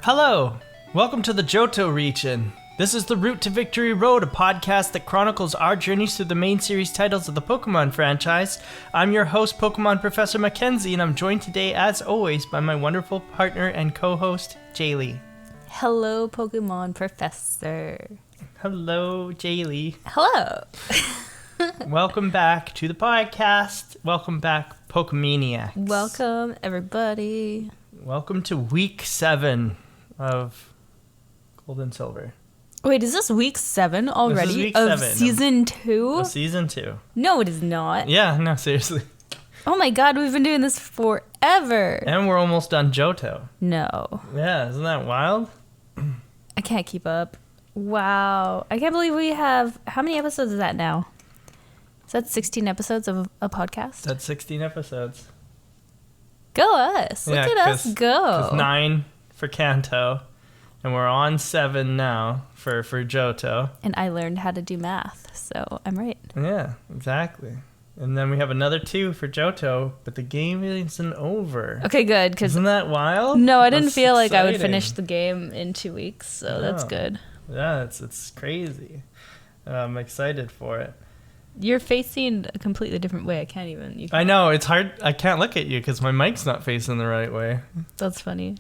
Hello! Welcome to the Johto region. This is the Route to Victory Road, a podcast that chronicles our journeys through the main series titles of the Pokemon franchise. I'm your host, Pokemon Professor Mackenzie, and I'm joined today, as always, by my wonderful partner and co-host, Jaylee. Hello, Pokemon Professor. Hello, Jaylee. Hello. Welcome back to the podcast. Welcome back, Pokemaniacs. Welcome, everybody. Welcome to week 7 of Gold and Silver. Wait, is this week 7 already? This is week of 7 season 2? Of season 2. No, it is not. Yeah, no, seriously. Oh my god, we've been doing this forever. And we're almost done Johto. No. Yeah, isn't that wild? I can't keep up. Wow. I can't believe we have... How many episodes is that now? Is that 16 episodes of a podcast? That's 16 episodes. Go us. Look at us go. 9 for Kanto, and we're on 7 now for Johto. And I learned how to do math, so I'm right. Yeah, exactly. And then we have another 2 for Johto, but the game isn't over. Okay, good. Isn't that wild? No, I didn't That's feel like I would exciting. finish the game in 2 weeks, so that's good. Yeah, it's crazy. I'm excited for it. You're facing a completely different way. I can't even. I know, it's hard. I can't look at you because my mic's not facing the right way. That's funny.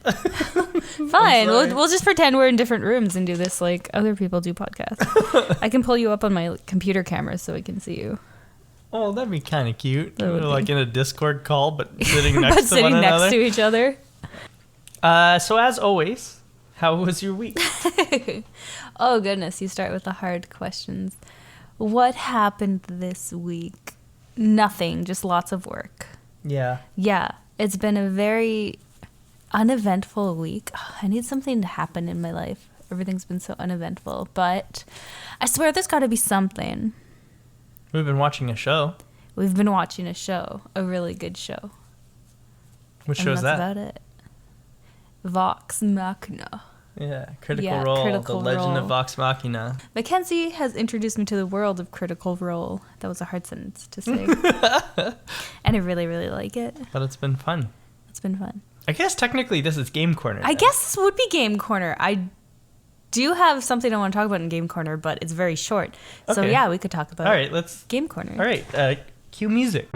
Fine. We'll just pretend we're in different rooms and do this like other people do podcasts. I can pull you up on my computer camera so I can see you. Oh, that'd be kind of cute. That would Like be. in a Discord call, but sitting next But to sitting one next another. to each other. So as always, how was your week? Oh, goodness. You start with the hard questions. What happened this week? Nothing. Just lots of work. Yeah. Yeah. It's been a very uneventful week. I need something to happen in my life. Everything's been so uneventful. But I swear there's got to be something. We've been watching a show. We've been watching a show. A really good show. What And show is that's that? about it. Vox Machina. Yeah, Critical Yeah, Role, Critical The Legend Role. of Vox Machina. Mackenzie has introduced me to the world of Critical Role. That was a hard sentence to say. And I really, really like it. But it's been fun. It's been fun. I guess technically this is Game Corner. I then. guess this would be Game Corner. I do have something I want to talk about in Game Corner, but it's very short. So Okay. yeah, we could talk about All right, let's... Game Corner. All right, cue music.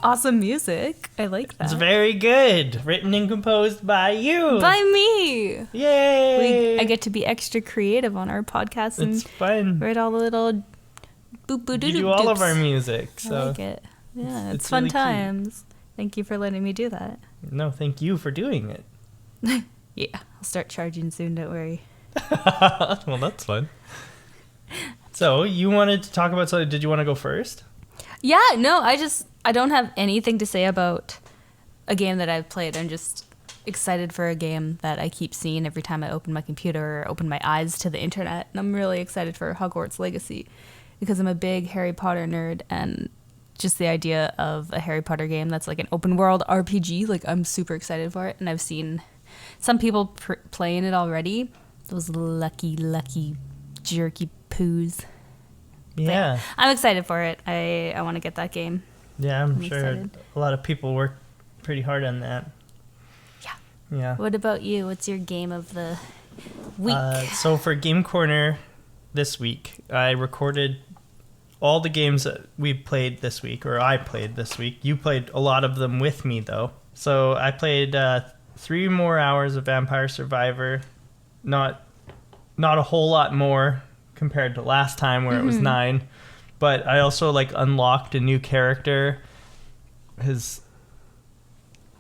Awesome music. I like that. It's very good. Written and composed by you. By me. Yay! I get to be extra creative on our podcast and It's fun. write all the little boop boop doo You doo do all of doops. our music, so... I like it. Yeah, it's it's fun really cute. times. Thank you for letting me do that. No, thank you for doing it. Yeah, I'll start charging soon, don't worry. Well, that's fun. So, you wanted to talk about something. Did you want to go first? Yeah, no, I don't have anything to say about a game that I've played. I'm just excited for a game that I keep seeing every time I open my computer or open my eyes to the internet. And I'm really excited for Hogwarts Legacy because I'm a big Harry Potter nerd, and just the idea of a Harry Potter game that's like an open world RPG, like I'm super excited for it. And I've seen some people playing it already. Those lucky jerky poos. Yeah. I'm excited for it. I want to get that game. Yeah, I'm sure excited. a lot of people work pretty hard on that. Yeah. Yeah. What about you? What's your game of the week? So for Game Corner this week, I recorded all the games that we played this week, or I played this week. You played a lot of them with me, though. So I played 3 more hours of Vampire Survivor. Not a whole lot more compared to last time where it was 9. But I also unlocked a new character.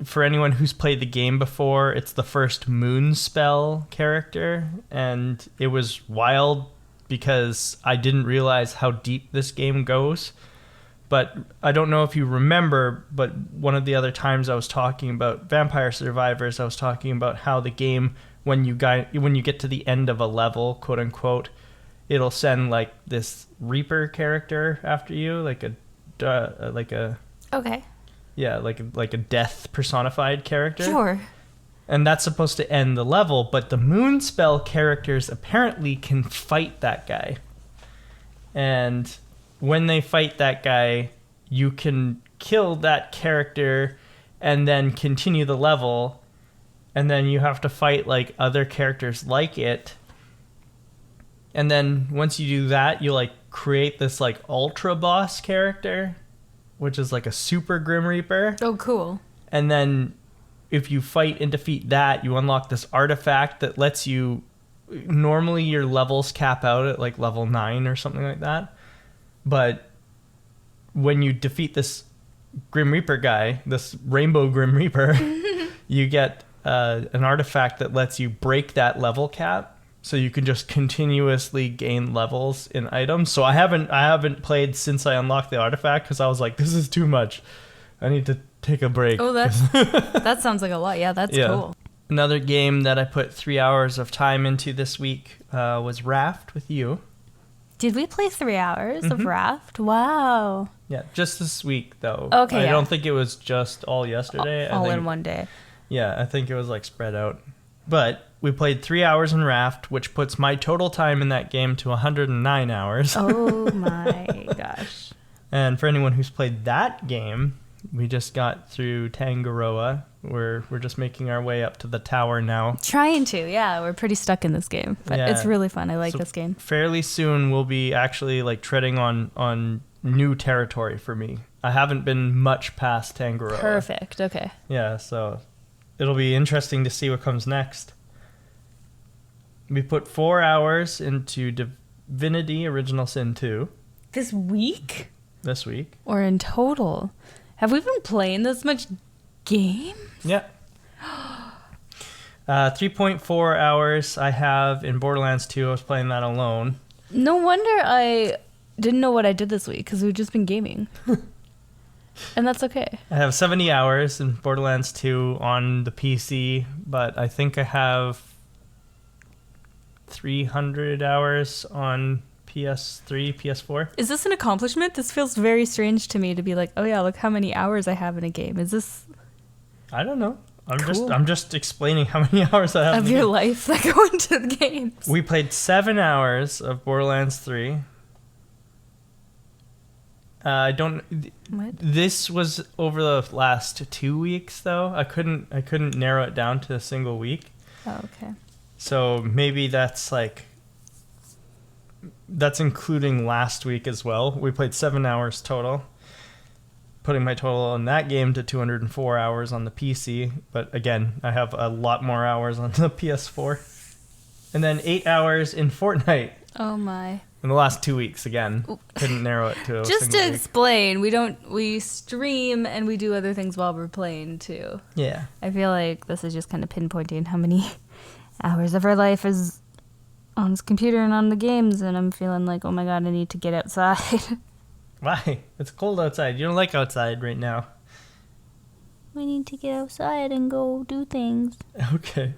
For anyone who's played the game before, it's the first Moon Spell character, and it was wild because I didn't realize how deep this game goes. But I don't know if you remember, but one of the other times I was talking about Vampire Survivors, I was talking about how the game, when you get to the end of a level, quote unquote, it'll send this Reaper character after you, like a okay. yeah, like a death personified character. Sure. And that's supposed to end the level, but the Moon Spell characters apparently can fight that guy. And when they fight that guy, you can kill that character and then continue the level, and then you have to fight like other characters like it. And then once you do that, you like create this like ultra boss character, which is like a super Grim Reaper. Oh, cool. And then if you fight and defeat that, you unlock this artifact that lets you... Normally your levels cap out at like level 9 or something like that. But when you defeat this Grim Reaper guy, this Rainbow Grim Reaper, you get an artifact that lets you break that level cap. So you can just continuously gain levels in items. So I haven't played since I unlocked the artifact because I was like, this is too much. I need to take a break. Oh, that sounds like a lot. Yeah, that's cool. Another game that I put 3 hours of time into this week was Raft with you. Did we play 3 hours of Raft? Wow. Yeah, just this week though. Okay, I don't think it was just all yesterday. All in one day. Yeah, I think it was like spread out. But we played 3 hours in Raft, which puts my total time in that game to 109 hours. Oh my gosh. And for anyone who's played that game, we just got through Tangaroa. We're just making our way up to the tower now. Trying to, yeah. We're pretty stuck in this game. But it's really fun. I like this game. Fairly soon we'll be actually like treading on new territory for me. I haven't been much past Tangaroa. Perfect. Okay. Yeah, so it'll be interesting to see what comes next. We put 4 hours into Divinity Original Sin 2. This week? This week. Or in total? Have we been playing this much game? Yeah. 3.4 hours I have in Borderlands 2. I was playing that alone. No wonder I didn't know what I did this week, because we've just been gaming. And that's okay. I have 70 hours in Borderlands 2 on the PC, but I think I have 300 hours on PS3, PS4. Is this an accomplishment? This feels very strange to me to be like, oh yeah, look how many hours I have in a game. Is this... I don't know. Cool. I'm just explaining how many hours I have of in the your game. life that go into the games. We played 7 hours of Borderlands 3. What? This was over the last 2 weeks though. I couldn't narrow it down to a single week. Oh, okay. So maybe that's including last week as well. We played 7 hours total, putting my total on that game to 204 hours on the PC. But again, I have a lot more hours on the PS4. And then 8 hours in Fortnite. Oh my. In the last 2 weeks, again. Couldn't narrow it to a Just single to week. explain, we stream and we do other things while we're playing too. Yeah. I feel like this is just kind of pinpointing how many hours of our life is on this computer and on the games, and I'm feeling like, oh my god, I need to get outside. Why? It's cold outside. You don't like outside right now. We need to get outside and go do things. Okay.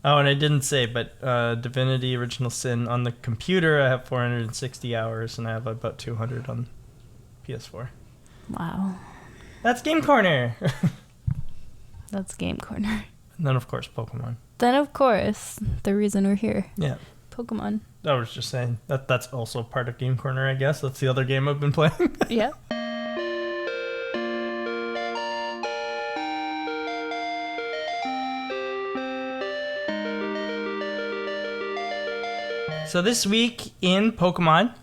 Oh, and I didn't say, but Divinity Original Sin on the computer, I have 460 hours, and I have about 200 on PS4. Wow. That's Game Corner! That's Game Corner. And then, of course, Pokemon. Then, of course, the reason we're here. Yeah. Pokemon. I was just saying, that's also part of Game Corner, I guess. That's the other game I've been playing. Yeah. So this week in Pokemon,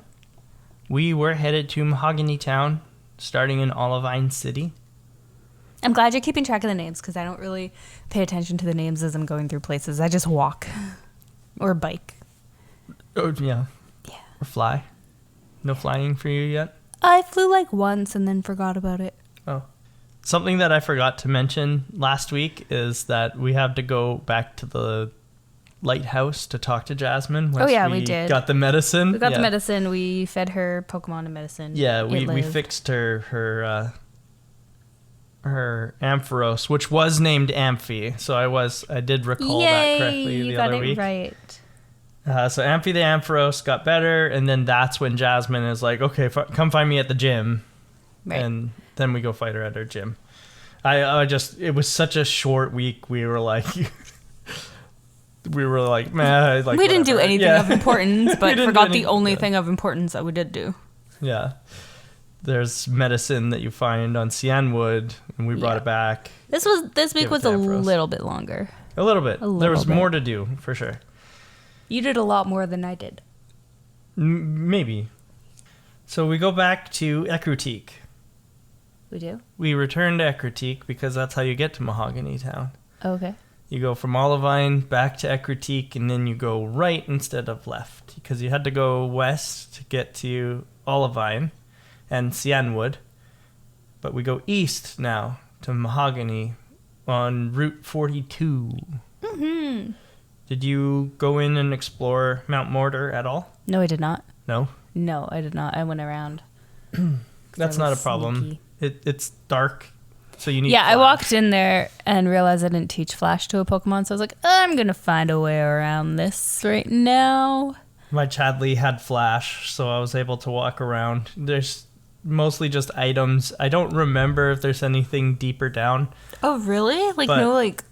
we were headed to Mahogany Town, starting in Olivine City. I'm glad you're keeping track of the names, because I don't really pay attention to the names as I'm going through places. I just walk. Or bike. Oh, yeah. Yeah. Or fly. No flying for you yet? I flew like once and then forgot about it. Oh. Something that I forgot to mention last week is that we have to go back to the lighthouse to talk to Jasmine. Oh yeah, we did. Got the medicine. We got the medicine. We fed her Pokemon and medicine. Yeah, we fixed her Ampharos, which was named Amphi. So I did recall that correctly the other week. Right. So Amphi the Ampharos got better, and then that's when Jasmine is like, okay, come find me at the gym. Right. And then we go fight her at her gym. It was such a short week. We were like, man. We didn't do anything of importance, but didn't do forgot the anything, only thing of importance that we did do. Yeah. there's medicine that you find on Cyanwood, and we brought it back. This week was a little bit longer. A little bit. There was more to do, for sure. You did a lot more than I did. Maybe. So we go back to Ecruteak. We do? We return to Ecruteak because that's how you get to Mahogany Town. Okay. You go from Olivine back to Ecruteak, and then you go right instead of left, because you had to go west to get to Olivine and Cyanwood. But we go east now to Mahogany on Route 42. Mm-hmm. Did you go in and explore Mount Mortar at all? No, I did not. No? No, I did not. I went around. That's not a problem. It's dark, so you need Yeah, flash. I walked in there and realized I didn't teach Flash to a Pokemon, so I was like, I'm going to find a way around this right now. My Chadley had Flash, so I was able to walk around. There's mostly just items. I don't remember if there's anything deeper down. Oh, really? Like, no, like,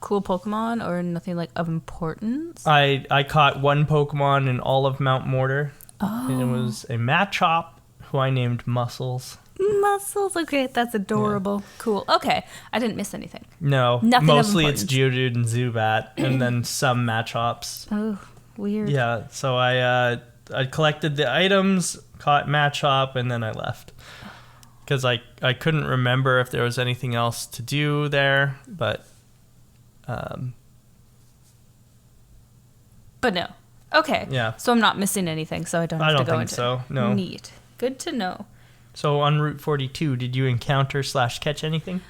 cool Pokemon or nothing, like, of importance? I caught one Pokemon in all of Mount Mortar. Oh. And it was a Machop, who I named Muscles. Muscles, okay, that's adorable. Yeah. Cool. Okay, I didn't miss anything. No, nothing mostly it's Geodude and Zubat, and then some Machops. Oh, weird. Yeah, so I collected the items, caught Machop, and then I left. Because I couldn't remember if there was anything else to do there, but... But no. Okay. Yeah. So I'm not missing anything, so I don't have to go into it. I don't think so, no. Neat. Good to know. So on Route 42, did you encounter / catch anything?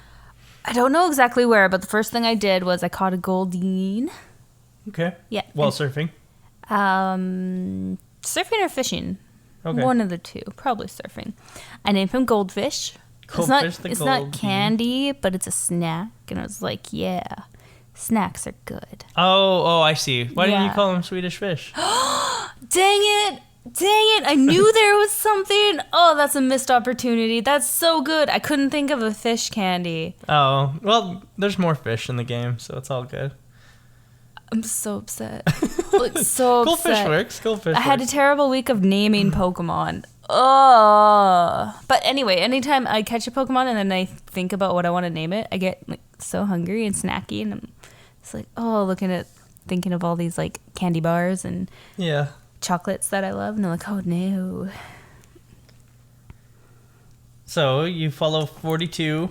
I don't know exactly where, but the first thing I did was I caught a Goldeen. Okay. Yeah. While surfing? Surfing or fishing. Okay. One of the two. Probably surfing. I named him Goldfish. It's not candy, but it's a snack. And I was like, yeah, snacks are good. Oh, I see. Why didn't you call him Swedish Fish? Dang it. I knew there was something. Oh, that's a missed opportunity. That's so good. I couldn't think of a fish candy. Oh, well, there's more fish in the game, so it's all good. I'm so upset. Like, so Cool upset. Fish works. I had a terrible week of naming Pokemon. Oh. But anyway, anytime I catch a Pokemon and then I think about what I want to name it, I get like so hungry and snacky, and I'm just like, thinking of all these like candy bars and chocolates that I love, and I'm like, oh no. So you follow 42.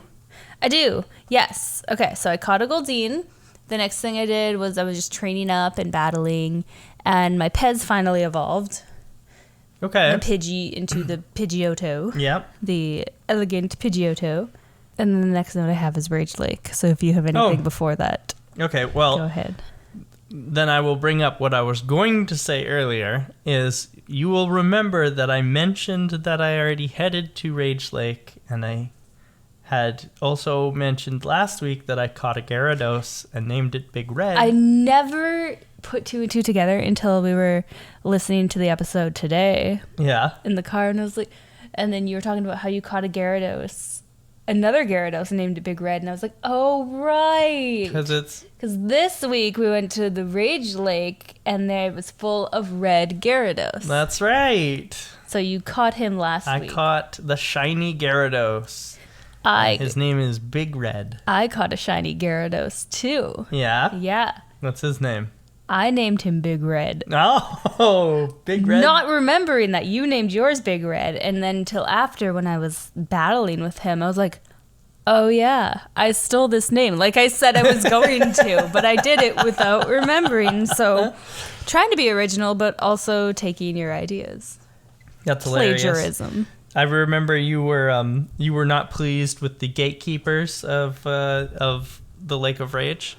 I do. Yes. Okay. So I caught a Goldeen. The next thing I did was I was just training up and battling, and my Pez finally evolved. Okay. My Pidgey into the Pidgeotto. Yep. The elegant Pidgeotto. And then the next note I have is Rage Lake. So if you have anything before that, okay, well, go ahead. Then I will bring up what I was going to say earlier, is you will remember that I mentioned that I already headed to Rage Lake, and I had also mentioned last week that I caught a Gyarados and named it Big Red. I never put two and two together until we were listening to the episode today. Yeah. In the car, and I was like, and then you were talking about how you caught a Gyarados, another Gyarados, and named it Big Red, and I was like, oh right, because this week we went to the Rage Lake and it was full of red Gyarados. That's right. So you caught him last week. I caught the shiny Gyarados. His name is Big Red. I caught a shiny Gyarados too. Yeah? Yeah. What's his name? I named him Big Red. Oh, Big Red. Not remembering that you named yours Big Red. And then till after, when I was battling with him, I was like, oh yeah, I stole this name. Like I said I was going to, but I did it without remembering. So trying to be original, but also taking your ideas. That's hilarious. Plagiarism. I remember you were not pleased with the gatekeepers of the Lake of Rage.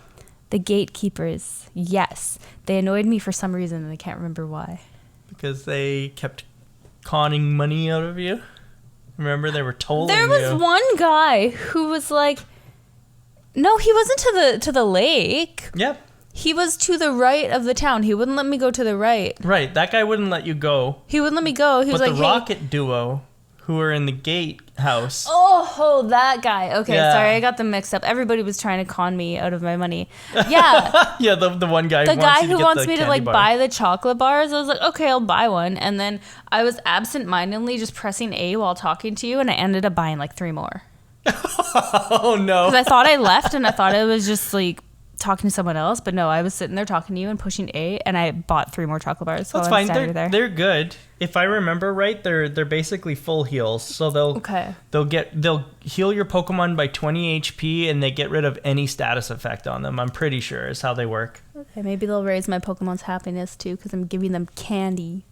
The gatekeepers, yes. They annoyed me for some reason, and I can't remember why. Because they kept conning money out of you. Remember, they were tolling you. There was one guy who was like, no, he wasn't to the lake. Yep. He was to the right of the town. He wouldn't let me go to the right. Right, that guy wouldn't let you go. He wouldn't let me go. He was like, the Rocket duo, who were in the gatehouse. Oh, that guy. Okay, Yeah. sorry, I got them mixed up. Everybody was trying to con me out of my money. Yeah. Yeah, the one guy. The guy who wants the me to candy like bar. buy the chocolate bars, I was like, okay, I'll buy one. And then I was absent-mindedly just pressing A while talking to you, and I ended up buying like 3 more. Oh no! Because I thought I left, and I thought I was just like talking to someone else, but no, I was sitting there talking to you and pushing A, and I bought 3 more chocolate bars. That's while I was fine. standing there. They're good. If I remember right, they're basically full heals, so they'll heal your Pokemon by 20 HP, and they get rid of any status effect on them. I'm pretty sure is how they work. Okay, maybe they'll raise my Pokemon's happiness too, because I'm giving them candy.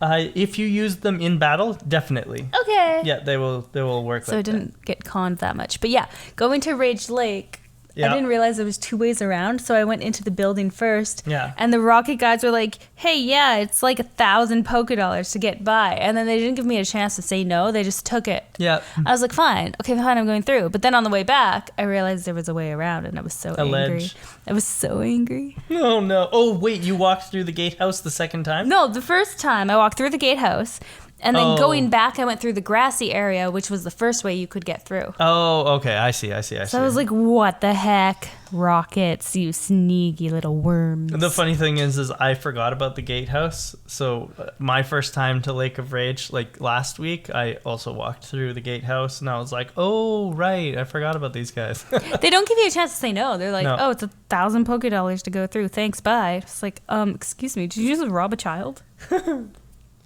If you use them in battle, definitely. Okay. Yeah, they will work. So like I didn't get conned that much. But yeah, going to Rage Lake, Yeah. I didn't realize there was 2 ways around, so I went into the building first. Yeah. And the Rocket guys were like, hey, yeah, it's like 1,000 Pokedollars to get by. And then they didn't give me a chance to say no. They just took it. Yeah. I was like, fine. Okay, fine, I'm going through. But then on the way back, I realized there was a way around, and I was so angry. I was so angry. Oh, no. Oh, wait, you walked through the gatehouse the second time? No, the first time I walked through the gatehouse, and then Oh. going back, I went through the grassy area, which was the first way you could get through. Oh, okay. I see. So I was like, what the heck? Rockets, you sneaky little worms. The funny thing is I forgot about the gatehouse. So my first time to Lake of Rage, like last week, I also walked through the gatehouse, and I was like, oh, right. I forgot about these guys. They don't give you a chance to say no. They're like, No. oh, it's 1,000 Pokedollars to go through. Thanks, bye. It's like, excuse me, did you just rob a child?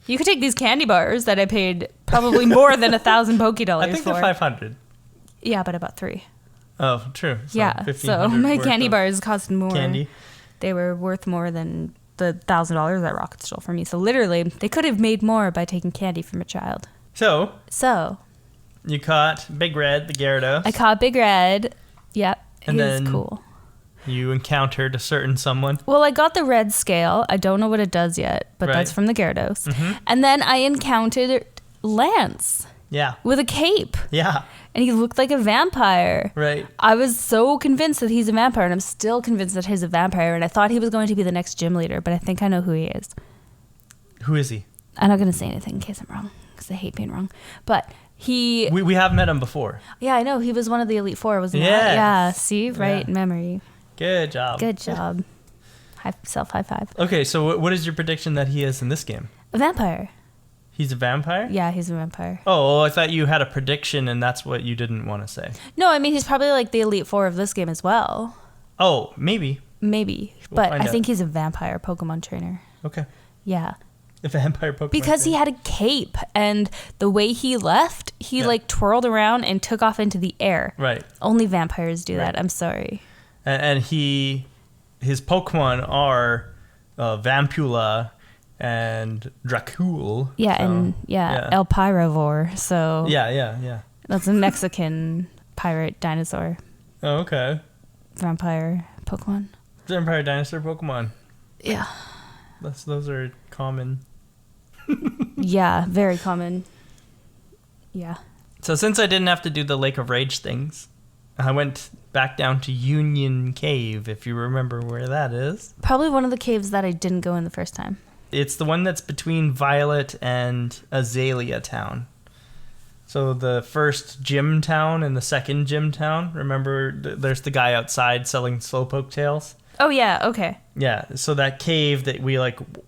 You could take these candy bars that I paid probably more than 1,000 Pokedollars I think for. they're 500. Yeah, but I bought 3. Oh, true. So Yeah, so 1,500 my worth candy of bars cost more. Candy. They were worth more than the $1,000 that Rocket stole from me. So literally, they could have made more by taking candy from a child. So So you caught Big Red, the Gyarados. I caught Big Red. Yep, And he then- was cool. You encountered a certain someone. Well, I got the red scale. I don't know what it does yet, but Right. that's from the Gyarados. Mhm. And then I encountered Lance Yeah. with a cape, Yeah. and he looked like a vampire. Right. I was so convinced that he's a vampire, and I'm still convinced that he's a vampire, and I thought he was going to be the next gym leader, but I think I know who he is. Who is he? I'm not going to say anything in case I'm wrong, because I hate being wrong. But he... We have met him before. Yeah, I know. He was one of the Elite Four, wasn't he? Yes. Yeah, see? Right, Yeah. memory. Good job. Good job. High five. Okay, so what is your prediction that he is in this game? A vampire. He's a vampire? Yeah, he's a vampire. Oh, I thought you had a prediction and that's what you didn't want to say. No, I mean, he's probably like the Elite Four of this game as well. Oh, maybe. Maybe. We'll But find I out. think he's a vampire Pokemon trainer. Okay. Yeah. A vampire Pokemon. Because he had a cape, and the way he left, he Yeah. like twirled around and took off into the air. Right. Only vampires do Right. that. I'm sorry. And his Pokemon are Vampula and Dracul. Yeah, so, and El Pyrovore. So Yeah. that's a Mexican pirate dinosaur Oh, okay. vampire Pokemon. Vampire dinosaur Pokemon. Yeah. Those are common. Yeah, very common. Yeah. So since I didn't have to do the Lake of Rage things, I went back down to Union Cave, if you remember where that is. Probably one of the caves that I didn't go in the first time. It's the one that's between Violet and Azalea Town. So the first gym town and the second gym town. Remember, there's the guy outside selling Slowpoke tails? Oh, yeah, okay. Yeah, so that cave that we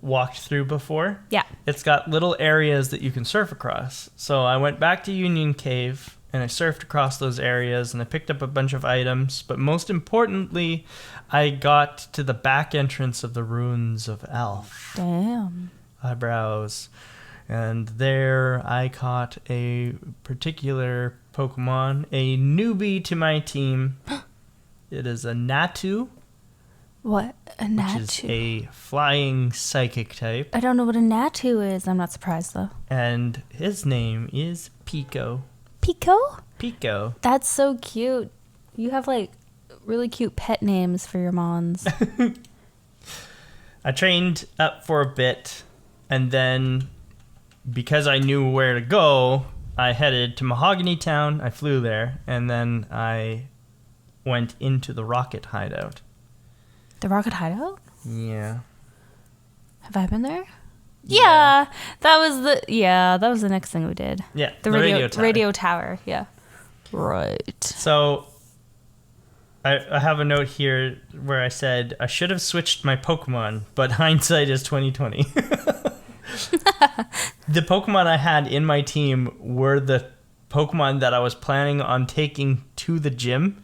walked through before, Yeah. it's got little areas that you can surf across. So I went back to Union Cave and I surfed across those areas and I picked up a bunch of items. But most importantly, I got to the back entrance of the Ruins of Elf. Damn. Eyebrows. And there I caught a particular Pokemon, a newbie to my team. It is a Natu, What? A which is Natu? a flying psychic type. I don't know what a Natu is. I'm not surprised, though. And his name is Pico. Pico? Pico. That's so cute. You have, really cute pet names for your mons. I trained up for a bit, and then because I knew where to go, I headed to Mahogany Town. I flew there, and then I went into the Rocket Hideout. The Rocket Hideout? Yeah. Have I been there? Yeah, that was the next thing we did. Yeah, The radio tower. Yeah. Right. So I have a note here where I said I should have switched my Pokemon, but hindsight is 2020. The Pokemon I had in my team were the Pokemon that I was planning on taking to the gym,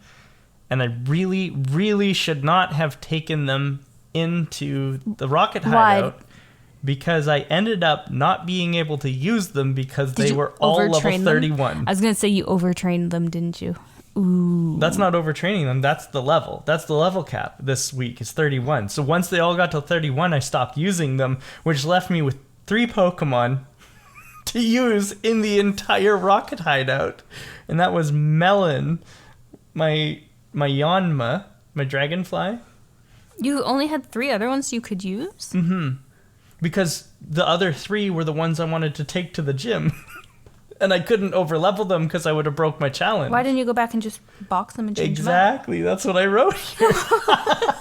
and I really, really should not have taken them into the Rocket Hideout because I ended up not being able to use them because they were all level 31. I was going to say you overtrained them, didn't you? Ooh. That's not overtraining them. That's the level. That's the level cap this week is 31. So once they all got to 31, I stopped using them, which left me with 3 Pokemon to use in the entire Rocket Hideout. And that was Melon, my Yanma, my Dragonfly. You only had 3 other ones you could use? Mm-hmm. Because the other 3 were the ones I wanted to take to the gym. And I couldn't overlevel them because I would have broke my challenge. Why didn't you go back and just box them and change them up? Exactly. That's what I wrote here.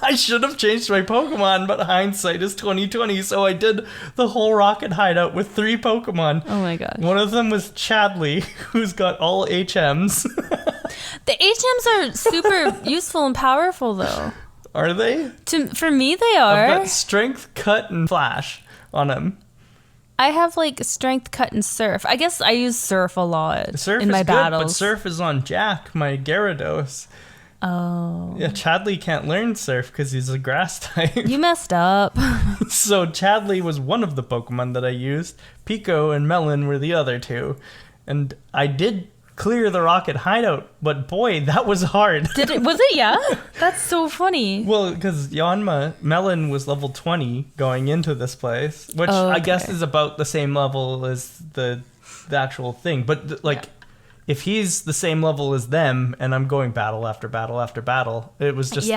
I should have changed my Pokemon, but hindsight is 2020. So I did the whole Rocket Hideout with 3 Pokemon. Oh my gosh. One of them was Chadley, who's got all HMs. The HMs are super useful and powerful, though. Are they? For me, they are. I've got Strength, Cut, and Flash on them. I have like Strength, Cut, and Surf. I guess I use Surf a lot Surf in my is good, battles. but Surf is on Jack, my Gyarados. Oh. Yeah, Chadley can't learn Surf because he's a grass type. You messed up. So Chadley was one of the Pokemon that I used. Pico and Melon were the other 2. And I did clear the Rocket Hideout, but boy, that was hard. Was it? Yeah? That's so funny. Well, because Melon was level 20 going into this place, which I guess is about the same level as the actual thing. But if he's the same level as them, and I'm going battle after battle after battle, it was just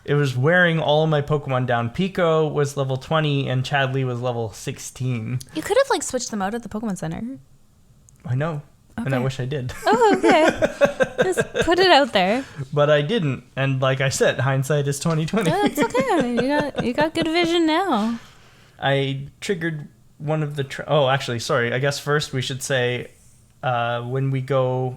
it was wearing all of my Pokemon down. Pico was level 20, and Chadley was level 16. You could have switched them out at the Pokemon Center. I know. Okay. And I wish I did. Oh, okay. Just put it out there. But I didn't. And like I said, hindsight is 2020. No, it's okay. You got good vision now. I triggered one of the... actually, sorry. I guess first we should say when we go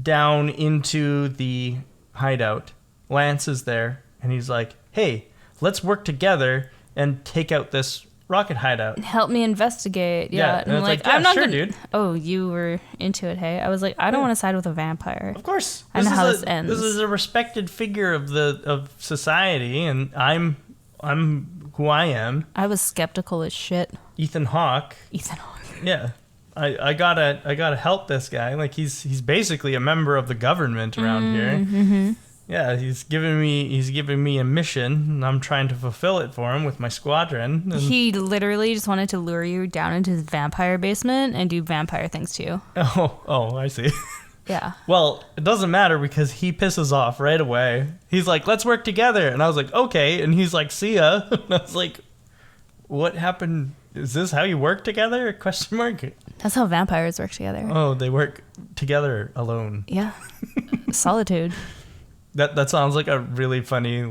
down into the hideout, Lance is there. And he's like, hey, let's work together and take out this Rocket Hideout. Help me investigate. Yeah. And I'm like, I'm not dude. Oh, you were into it, hey? I was like, I don't want to side with a vampire. Of course. I know how this ends. This is a respected figure of society, and I'm who I am. I was skeptical as shit. Ethan Hawke. Yeah. I gotta help this guy. Like he's basically a member of the government around here. Mm-hmm. Yeah, he's giving me a mission, and I'm trying to fulfill it for him with my squadron. And he literally just wanted to lure you down into his vampire basement and do vampire things to you. Oh, I see. Yeah. Well, it doesn't matter because he pisses off right away. He's like, let's work together. And I was like, okay. And he's like, see ya. And I was like, what happened? Is this how you work together? ? That's how vampires work together. Oh, they work together alone. Yeah. Solitude. That sounds like a really funny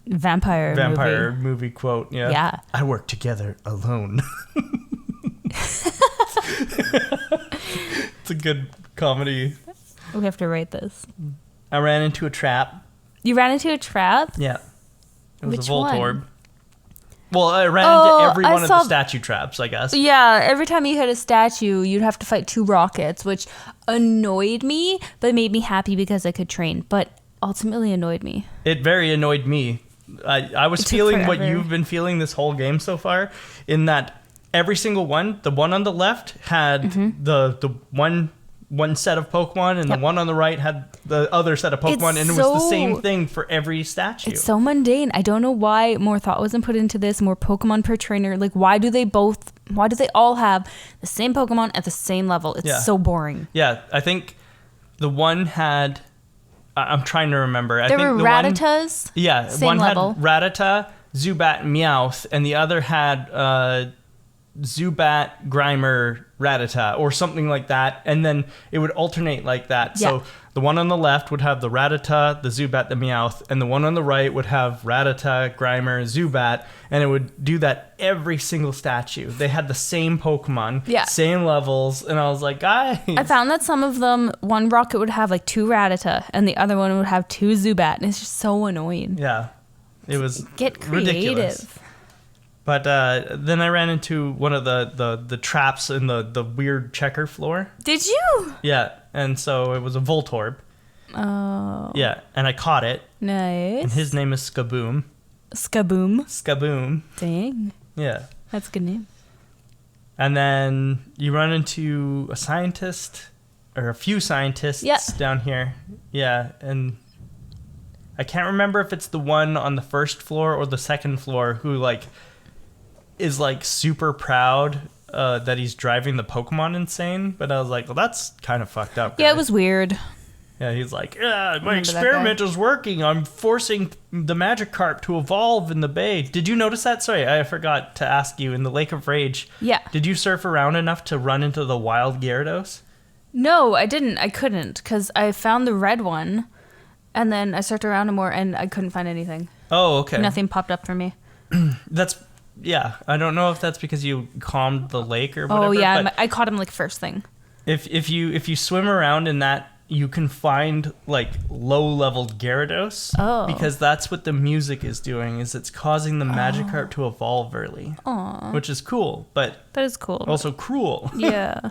vampire movie quote. Yeah. Yeah. I work together alone. It's a good comedy. We have to rate this. I ran into a trap. You ran into a trap? Yeah. It was Which a Voltorb. one? Well, I ran into every one of the statue traps, I guess. Yeah, every time you hit a statue, you'd have to fight 2 rockets, which annoyed me, but made me happy because I could train. But ultimately annoyed me. It very annoyed me. I was feeling what you've been feeling this whole game so far, in that every single one, the one on the left had the one set of Pokemon, and the one on the right had the other set of Pokemon, and it was the same thing for every statue. It's so mundane. I don't know why more thought wasn't put into this, more Pokemon per trainer. Like, why do they all have the same Pokemon at the same level? It's so boring. Yeah, I think the one had... I'm trying to remember. There were Rattatas. Yeah, same one level. had Rattata, Zubat, and Meowth, and the other had Zubat, Grimer, Rattata or something like that, and then it would alternate like that. Yeah. So the one on the left would have the Rattata, the Zubat, the Meowth, and the one on the right would have Rattata, Grimer, Zubat, and it would do that every single statue. They had the same Pokemon, Yeah. same levels, and I was like, guys. I found that some of them, one rocket would have like 2 Rattata and the other one would have 2 Zubat, and it's just so annoying. Yeah, it was Get creative. ridiculous. But then I ran into one of the traps in the weird checker floor. Did you? Yeah, and so it was a Voltorb. Oh. Yeah, and I caught it. Nice. And his name is Skaboom. Skaboom. Skaboom. Dang. Yeah. That's a good name. And then you run into a scientist, or a few scientists down here. Yeah, and I can't remember if it's the one on the first floor or the second floor who, like, is, like, super proud that he's driving the Pokemon insane. But I was like, well, that's kind of fucked up. Yeah, guy. it was weird. Yeah, he's like, yeah, my Remember that experiment guy? is working. I'm forcing the Magikarp to evolve in the bay. Did you notice that? Sorry, I forgot to ask you. In the Lake of Rage, Yeah. did you surf around enough to run into the wild Gyarados? No, I didn't. I couldn't because I found the red one and then I searched around more and I couldn't find anything. Oh, okay. Nothing popped up for me. That's, yeah. I don't know if that's because you calmed the lake or whatever. Oh, yeah. But I caught him like first thing. if you swim around in that, you can find like low-leveled Gyarados. Oh. Because that's what the music is doing. Is it's causing the Magikarp to evolve early. Aw. Which is cool, but That is cool. also cruel. Yeah.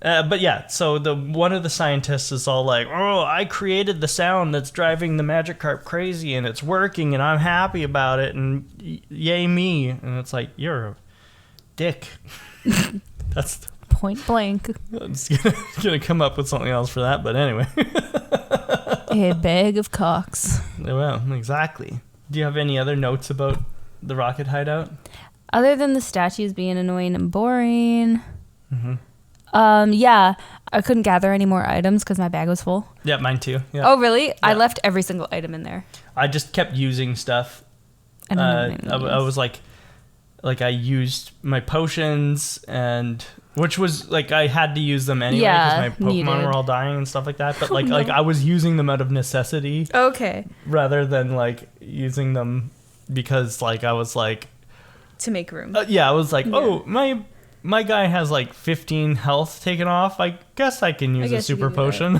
But yeah, so one of the scientists is all like, "Oh, I created the sound that's driving the Magikarp crazy, and it's working, and I'm happy about it, and yay me!" And it's like, you're a dick. That's Point blank. I'm just gonna come up with something else for that, but anyway. A bag of cocks. Well, exactly. Do you have any other notes about the Rocket Hideout? Other than the statues being annoying and boring. Mm-hmm. Yeah, I couldn't gather any more items because my bag was full. Yeah, mine too. Yeah. Oh, really? I Yeah. left every single item in there. I just kept using stuff. I don't know. I was like I used my potions, and which was like I had to use them anyway Yeah, because my Pokemon needed. were all dying and stuff like that. But Oh, like no. like I was using them out of necessity Okay. rather than like using them because like I was like To make room. yeah, I was like, Yeah. oh, my guy has like 15 health taken off. I guess I can use a guess you super can do potion.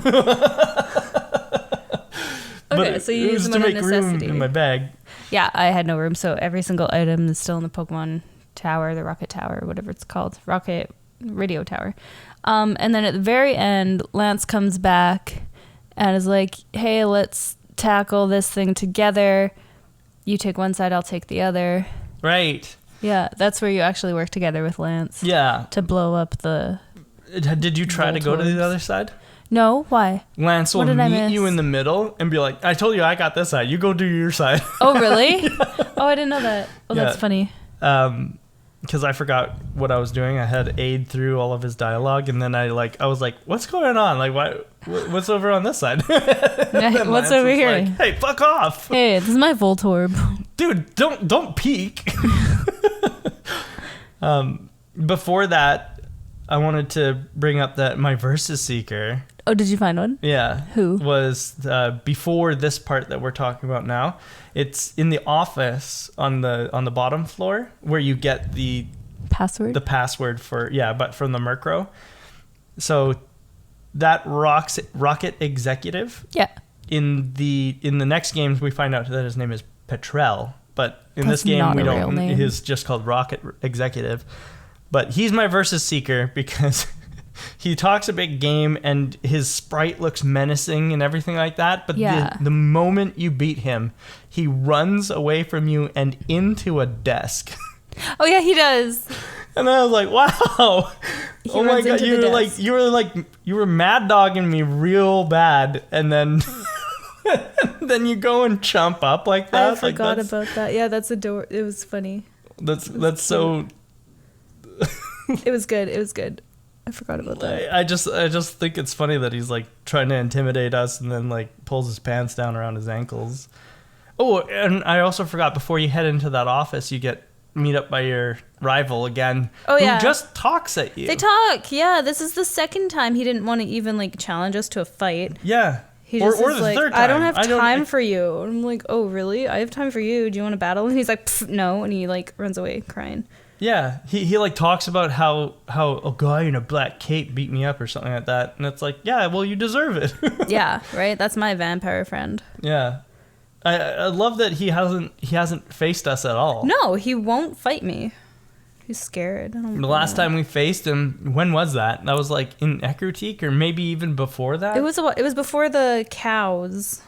Okay, But so you it use was them to out of make room necessity. in my bag. Yeah, I had no room, so every single item is still in the Pokemon Tower, the Rocket Tower, whatever it's called, Rocket Radio Tower. And then at the very end, Lance comes back and is like, hey, let's tackle this thing together. You take one side, I'll take the other. Right. Yeah, that's where you actually work together with Lance Yeah. to blow up the... Did you try to go to Voltorbs. the other side? No? Why? Lance will What did I meet miss? you in the middle and be like, I told you I got this side. You go do your side. Oh, really? Oh, I didn't know that. Oh, that's Yeah. funny. Because I forgot what I was doing. I had Aid through all of his dialogue, and then I was like, what's going on? Like, what's over on this side? And What's Lance over was here? like, hey, fuck off. Hey, this is my Voltorb. Dude, don't peek. Before that, I wanted to bring up that my Versus Seeker, Oh, did you find one? yeah, Who? was before this part that we're talking about now. It's in the office on the bottom floor where you get the Password? password for but from the Murkrow. So that Rocket Executive Yeah. in the next games we find out that his name is Petrel, but in That's this game not we a real don't. name. He's just called Rocket Executive. But he's my Versus Seeker because he talks a big game and his sprite looks menacing and everything like that. But Yeah. the moment you beat him, he runs away from you and into a desk. Oh, yeah, he does. And I was like, wow. He Oh my runs god, into you the were desk. you were mad dogging me real bad, and then then you go and chump up like that. I forgot like about that. Yeah, that's it was funny. that's so. It was good. It was good. I forgot about that. I just think it's funny that he's like trying to intimidate us and then like pulls his pants down around his ankles. Oh, and I also forgot, before you head into that office, you get meet up by your rival again. Oh, yeah. Who just talks at you. They talk. Yeah, this is the second time he didn't want to even like challenge us to a fight. Yeah. He just or is the like, third time. I don't have time for you. And I'm like, oh, really? I have time for you. Do you want to battle? And he's like, no. And he like runs away crying. Yeah. He like talks about how a guy in a black cape beat me up or something like that. And it's like, yeah, well, you deserve it. Yeah, right? That's my vampire friend. Yeah. I love that he hasn't faced us at all. No, he won't fight me. He's scared. The last time we faced him, when was that? That was like in Ecruteak or maybe even before that? It was before the cows.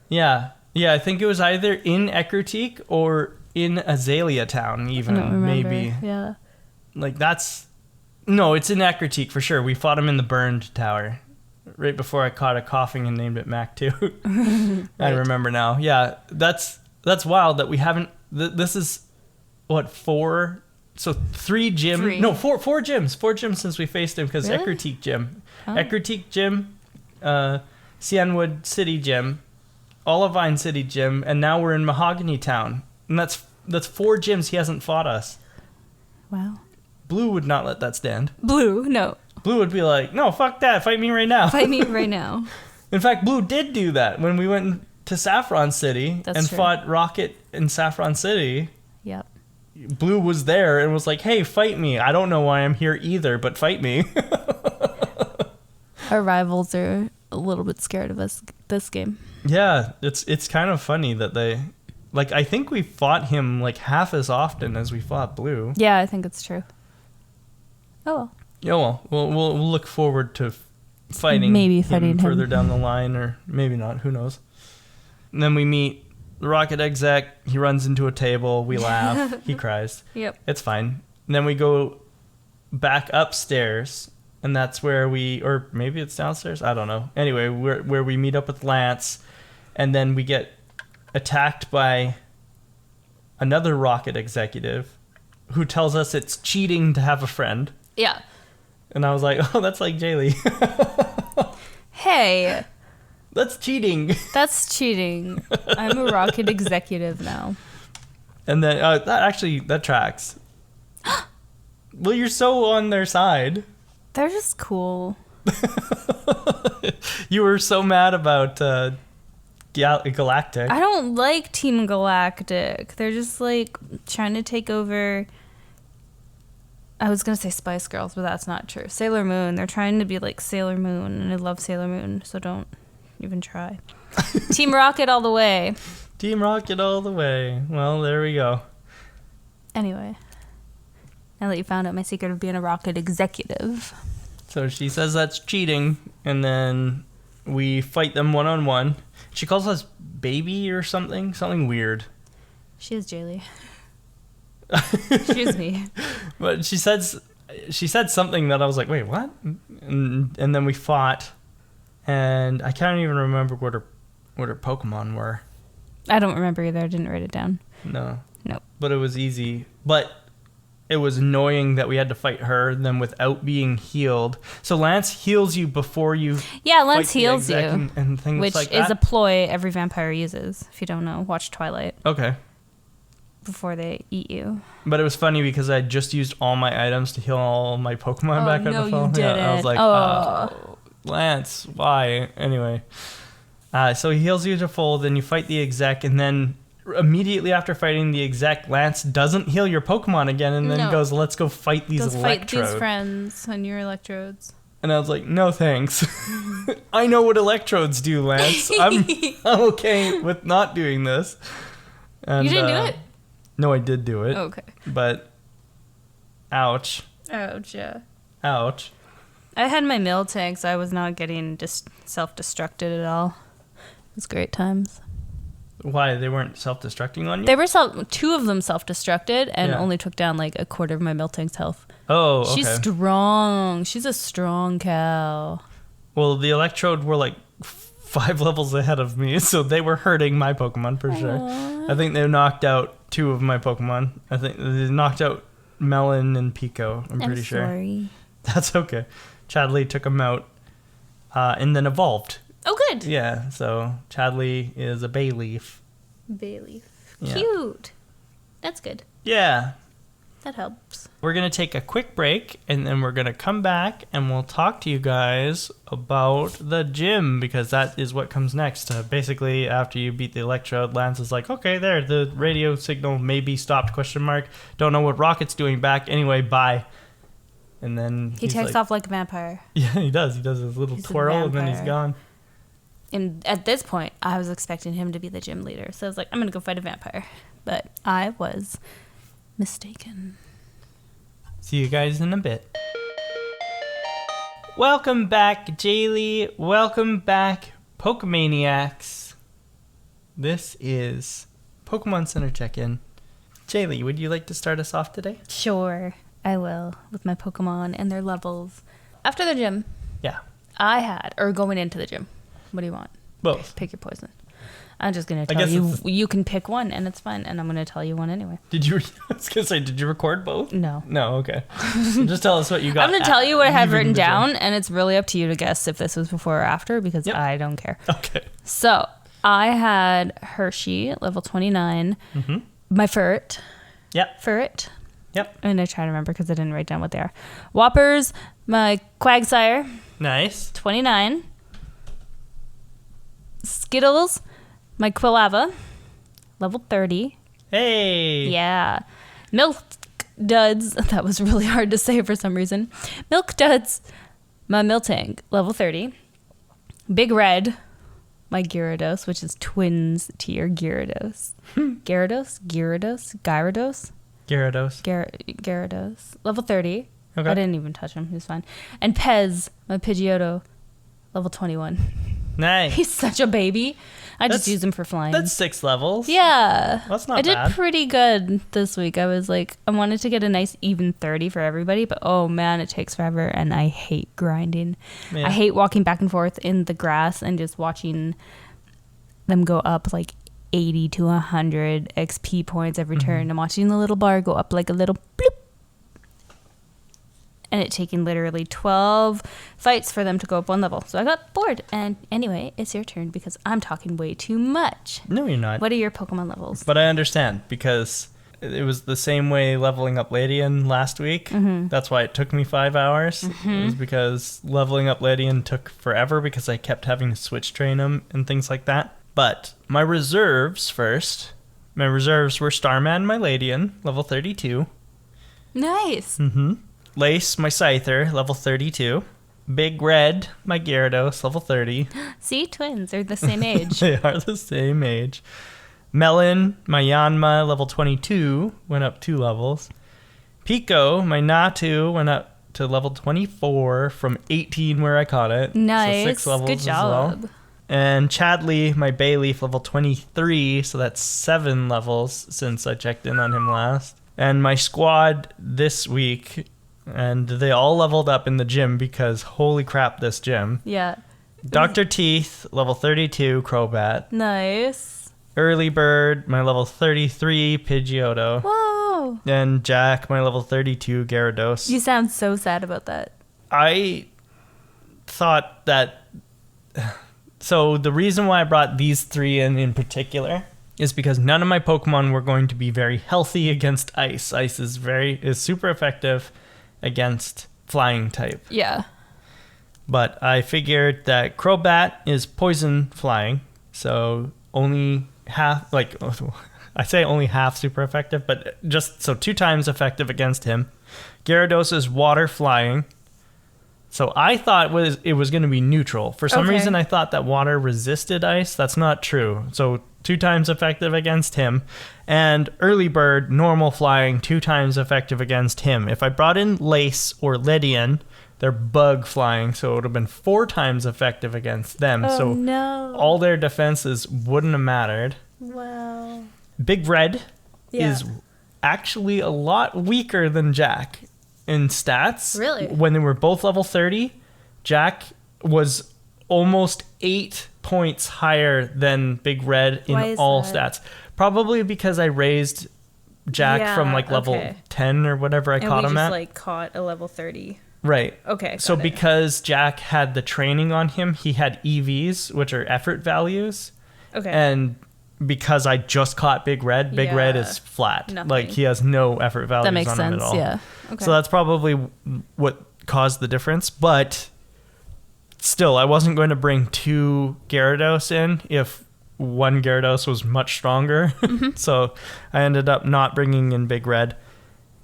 Yeah. Yeah, I think it was either in Ecruteak or in Azalea Town even, I don't remember. maybe. Yeah. Like no, it's in Ecruteak for sure. We fought him in the burned tower. Right before I caught a coughing and named it Mac 2. Right. I remember now. Yeah, that's wild that we haven't this is what 4. So 3 gyms. 3. No, 4 gyms. 4 gyms since we faced him because Really? Ecruteak Gym. Oh. Ecruteak Gym, Cianwood City Gym, Olivine City Gym, and now we're in Mahogany Town. And that's 4 gyms he hasn't fought us. Wow. Blue would not let that stand. Blue, no. Blue would be like, no, fuck that. Fight me right now. Fight me right now. In fact, Blue did do that when we went to Saffron City and true. fought Rocket in Saffron City. Yep. Blue was there and was like, hey, fight me. I don't know why I'm here either, but fight me. Our rivals are a little bit scared of us this game. Yeah, it's kind of funny that they... Like, I think we fought him like half as often as we fought Blue. Yeah, I think it's true. Oh, well. Yeah, well, we'll look forward to fighting him further down the line, or maybe not. Who knows? And then we meet the Rocket exec. He runs into a table. We laugh. He cries. Yep. It's fine. And then we go back upstairs, and that's where or maybe it's downstairs. I don't know. Anyway, where we meet up with Lance, and then we get attacked by another Rocket executive who tells us it's cheating to have a friend. Yeah. And I was like, oh, that's like Jaylee. Hey. That's cheating. That's cheating. I'm a Rocket executive now. And then that tracks. Well, you're so on their side. They're just cool. You were so mad about Galactic. I don't like Team Galactic. They're just like trying to take over. I was going to say Spice Girls, but that's not true. Sailor Moon. They're trying to be like Sailor Moon, and I love Sailor Moon, so don't even try. Team Rocket all the way. Team Rocket all the way. Well, there we go. Anyway, now that you found out my secret of being a Rocket executive. So she says that's cheating, and then we fight them one-on-one. She calls us baby or something weird. She is Jaylee. Excuse me. But she said something that I was like, wait, what? And then we fought, and I can't even remember what her Pokemon were. I don't remember either. I didn't write it down. No. Nope. But it was easy. But it was annoying that we had to fight her then without being healed. So Lance heals you before you. Yeah, Lance fight the heals you, exec and things which like that. is a ploy every vampire uses. If you don't know, watch Twilight. Okay. Before they eat you. But it was funny because I just used all my items to heal all my Pokemon back on the phone. You didn't. Yeah, I was like, oh, Lance, why? Anyway. So he heals you to full, then you fight the exec, and then immediately after fighting the exec, Lance doesn't heal your Pokemon again, and then goes, let's go fight these electrodes. Fight these friends on your electrodes. And I was like, no thanks. I know what electrodes do, Lance. I'm okay with not doing this. And, you didn't do it? No, I did do it. Okay. But, ouch. Ouch, yeah. Ouch. I had my mill tank, so I was not getting just self-destructed at all. It was great times. Why? They weren't self-destructing on you? They were two of them self-destructed and only took down like a quarter of my mill tank's health. Oh, okay. She's strong. She's a strong cow. Well, the electrode were like 5 levels ahead of me, so they were hurting my Pokemon for sure. I think they knocked out 2 of my Pokemon. I think they knocked out Melon and Pico, I'm pretty sure. Sorry. That's okay. Chadley took them out and then evolved. Oh, good. Yeah, so Chadley is a Bayleaf. Bayleaf. Yeah. Cute. That's good. Yeah. That helps. We're going to take a quick break, and then we're going to come back, and we'll talk to you guys about the gym, because that is what comes next. Basically, after you beat the electrode, Lance is like, okay, there, the radio signal may be stopped, ? Don't know what Rocket's doing back. Anyway, bye. And then He takes off like a vampire. Yeah, he does. He does his little twirl, and then he's gone. And at this point, I was expecting him to be the gym leader. So I was like, I'm going to go fight a vampire. But I was mistaken. See you guys in a bit. Welcome back, Jaylee. Welcome back, Pokemaniacs. This is Pokemon Center Check-In. Jaylee, would you like to start us off today? Sure, I will, with my Pokemon and their levels. After the gym, Yeah, or going into the gym. What do you want? both. Pick your poison. I'm just going to tell you, you can pick one, and it's fine, and I'm going to tell you one anyway. I was going to say, did you record both? No. No, okay. Just tell us what you got. I'm going to tell you what I have leaving written the gym. down, and it's really up to you to guess if this was before or after, because Yep. I don't care. Okay. So, I had Hershey, level 29, my Ferret. Yep. Ferret. Yep. I'm going to try to remember because I didn't write down what they are. Whoppers, my Quagsire, Nice. 29. Skittles, my Quilava, level 30. Hey. Yeah. Milk Duds, that was really hard to say for some reason. Milk Duds, my Miltank, level 30. Big Red, my Gyarados, which is twins tier Gyarados. Gyarados? Gyarados, level 30. Okay. I didn't even touch him. He was fine. And Pez, my Pidgeotto, level 21. Nice. He's such a baby. I just That's- use him for flying. That's 6 levels. Yeah. That's not I did bad. pretty good this week. I was like, I wanted to get a nice even 30 for everybody, but oh man, it takes forever and I hate grinding. Yeah. I hate walking back and forth in the grass and just watching them go up like 80 to 100 XP points every turn and watching the little bar go up like a little bloop. And it taking literally 12 fights for them to go up one level. So I got bored. And anyway, it's your turn because I'm talking way too much. No, you're not. What are your Pokemon levels? But I understand, because it was the same way leveling up Ladian last week. That's why it took me 5 hours. It was because leveling up Ladian took forever because I kept having to switch train him and things like that. But my reserves first. My reserves were Starman, my Ladian, level 32. Nice. Lace, my Scyther, level 32. Big Red, my Gyarados, level 30. See, twins are the same age. They are the same age. Melon, my Yanma, level 22, went up 2 levels. Pico, my Natu, went up to level 24 from 18 where I caught it. Nice. So 6 levels Good as well. job. And Chadley, my Bayleaf, level 23, so that's 7 levels since I checked in on him last. And my squad this week, and they all leveled up in the gym because holy crap, this gym. Yeah. Dr. Teeth, level 32, Crobat. Nice. Early Bird, my level 33, Pidgeotto. Whoa. And Jack, my level 32, Gyarados. You sound so sad about that. I thought that... So the reason why I brought these 3 in particular is because none of my Pokemon were going to be very healthy against ice. Ice is super effective against flying type. Yeah. But I figured that Crobat is poison flying, so only half, like, I say only half super effective, but just so 2 times effective against him. Gyarados is water flying, so I thought it was going to be neutral. For some reason, I thought that water resisted ice. That's not true. So 2 times effective against him. And Early Bird, normal flying, 2 times effective against him. If I brought in Lace or Lydian, they're bug flying, so it would have been 4 times effective against them. Oh, so no. all their defenses wouldn't have mattered. Wow. Big Red Yeah. is actually a lot weaker than Jack in stats. Really? When they were both level 30, Jack was almost 8 points higher than Big Red in Why is all that? stats. Probably because I raised Jack from like level 10 or whatever I caught him at. like caught a level 30. Right. Okay. So because Jack had the training on him, he had EVs, which are effort values. Okay. And because I just caught Big Red. Big Red Yeah. is flat. Nothing. Like he has no effort values That makes on him sense. at all. Yeah. Okay. So that's probably what caused the difference. But still, I wasn't going to bring 2 Gyarados in if one Gyarados was much stronger. So I ended up not bringing in Big Red.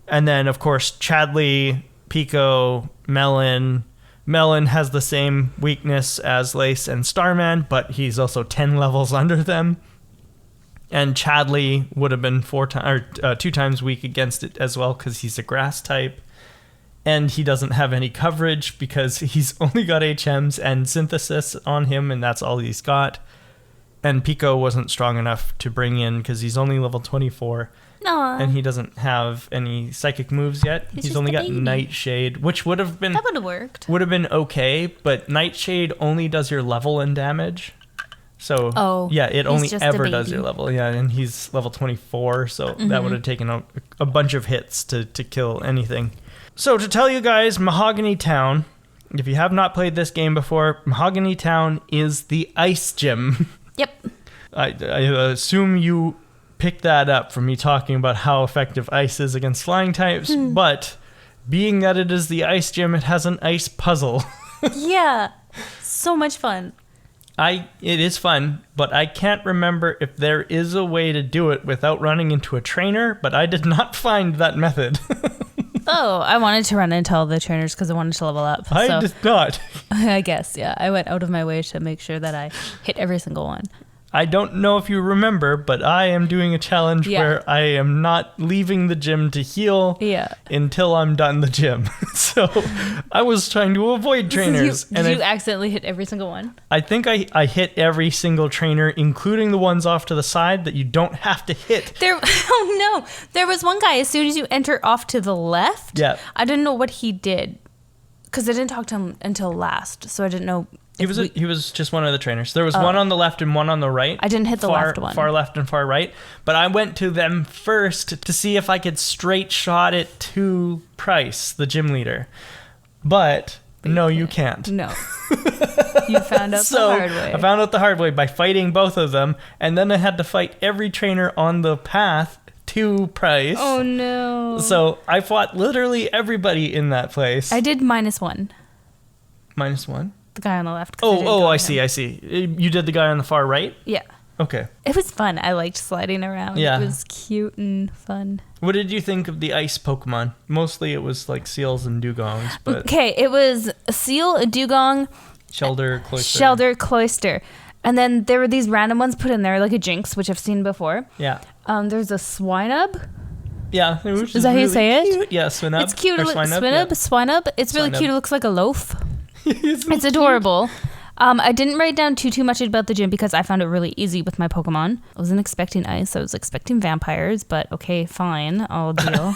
And then, of course, Chadley, Pico, Melon. Melon has the same weakness as Lace and Starman, but he's also 10 levels under them. And Chadley would have been 2 times weak against it as well because he's a grass type. And he doesn't have any coverage because he's only got HMs and Synthesis on him, and that's all he's got. And Pico wasn't strong enough to bring in because he's only level 24. Aw. And he doesn't have any psychic moves yet. He's He's just only a got baby. Nightshade, which would have been That would have worked. okay, but Nightshade only does your level and damage. So yeah, it he's only just a ever does baby. your level. Yeah, and he's level 24, so that would have taken a bunch of hits to kill anything. So to tell you guys, Mahogany Town, if you have not played this game before, Mahogany Town is the ice gym. Yep. I assume you picked that up from me talking about how effective ice is against flying types, but being that it is the ice gym, it has an ice puzzle. Yeah. So much fun. It is fun, but I can't remember if there is a way to do it without running into a trainer, but I did not find that method. Oh, I wanted to run into all the trainers because I wanted to level up. I so did not. I guess, yeah. I went out of my way to make sure that I hit every single one. I don't know if you remember, but I am doing a challenge Yeah. where I am not leaving the gym to heal Yeah. until I'm done the gym. So I was trying to avoid trainers. Did you accidentally hit every single one? I think I hit every single trainer, including the ones off to the side that you don't have to hit. Oh no. There was one guy, as soon as you enter off to the left, Yeah. I didn't know what he did. Because I didn't talk to him until last, so I didn't know. He was just one of the trainers. There was one on the left and one on the right. I didn't hit the left one. Far left and far right. But I went to them first to see if I could straight shot it to Price, the gym leader. But no, you can't. No. You found out So the hard way. I found out the hard way by fighting both of them, and then I had to fight every trainer on the path to Price. Oh no. So I fought literally everybody in that place. I did -1. -1? The guy on the left. 'cause didn't Oh, go I with see, him. I see. You did the guy on the far right? Yeah. Okay. It was fun. I liked sliding around. Yeah. It was cute and fun. What did you think of the ice Pokemon? Mostly it was like Seals and Dugongs, but Okay, it was a seal, a dugong, Shelder, Cloyster. Shelder, Cloyster. And then there were these random ones put in there, like a Jinx, which I've seen before. Yeah. There's a Swinub. Yeah. Which Is that how you say it? cute. Yeah, Swinub. It's cute. Or Swinub. It's really Swinub. cute. It looks like a loaf. It's It's adorable. I didn't write down too much about the gym because I found it really easy with my Pokemon. I wasn't expecting ice. I was expecting vampires, but okay, fine. I'll deal.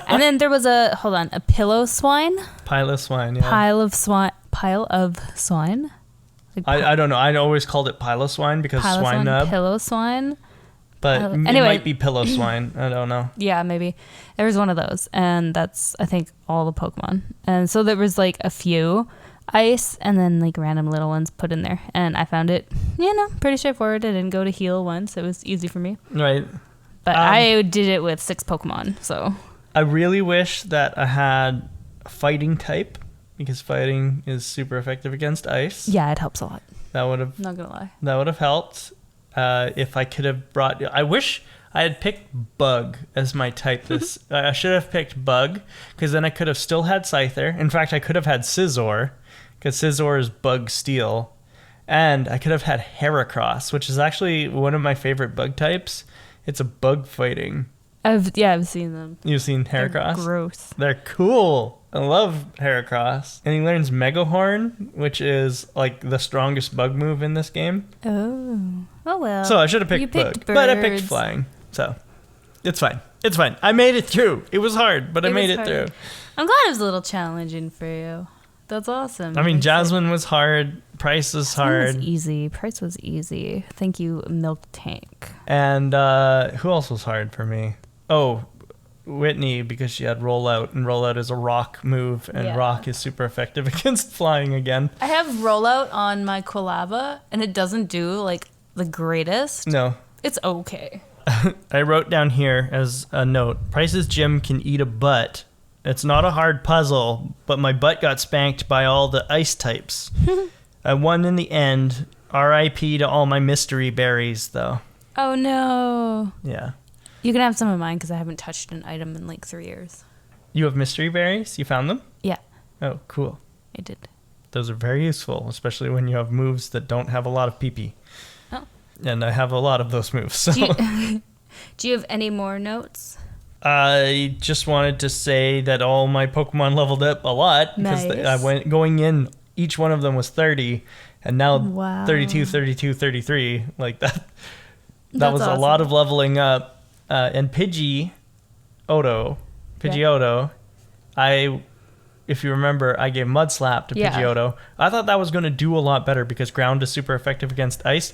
And then there was a pillow swine. Piloswine, yeah. Pile of swine. Like I don't know. I always called it Piloswine because pile of swine nub, pillow swine. but it Anyway. might be Pillow Swine. I don't know. Yeah, maybe. There was one of those. And that's, I think, all the Pokemon. And so there was like a few ice and then like random little ones put in there. And I found it, pretty straightforward. I didn't go to heal once. It was easy for me. Right. But I did it with 6 Pokemon, so. I really wish that I had a fighting type because fighting is super effective against ice. Yeah, it helps a lot. That would have Not gonna lie. That would have helped. If I could have brought... I wish I had picked Bug as my type. I should have picked Bug, because then I could have still had Scyther. In fact, I could have had Scizor, because Scizor is Bug Steel. And I could have had Heracross, which is actually one of my favorite bug types. It's a bug fighting. I've seen them. You've seen They're Heracross? gross. They're cool. I love Heracross. And he learns Mega Horn, which is like the strongest bug move in this game. Oh well. So I should have You picked picked Bug, but I picked birds. Flying. So it's fine. It's fine. I made it through. It was hard, but I made was it through. hard. I'm glad it was a little challenging for you. That's awesome. I mean, It's like- Jasmine was hard. Price was Jasmine was hard. easy. Price was easy. Thank you, Milk Tank. And who else was hard for me? Oh, Whitney, because she had Rollout, and Rollout is a rock move, and Yeah. rock is super effective against flying again. I have Rollout on my Quilava, and it doesn't do like the greatest. No. It's okay. I wrote down here as a note, Price's gym can eat a butt. It's not a hard puzzle, but my butt got spanked by all the ice types. I won in the end. R.I.P. to all my mystery berries, though. Oh, no. Yeah. You can have some of mine because I haven't touched an item in like 3 years. You have mystery berries? You found them? Yeah, Oh, cool. I did. Those are very useful, especially when you have moves that don't have a lot of PP. Oh. And I have a lot of those moves. So. Do you have any more notes? I just wanted to say that all my Pokemon leveled up a lot. Because Nice. I went going in, each one of them was 30. And now Wow. 32, 32, 33. Like that. That That's was awesome. a lot of leveling up. And Pidgeotto, if you remember, I gave Mud Slap to Yeah. Pidgeotto. I thought that was going to do a lot better because ground is super effective against ice.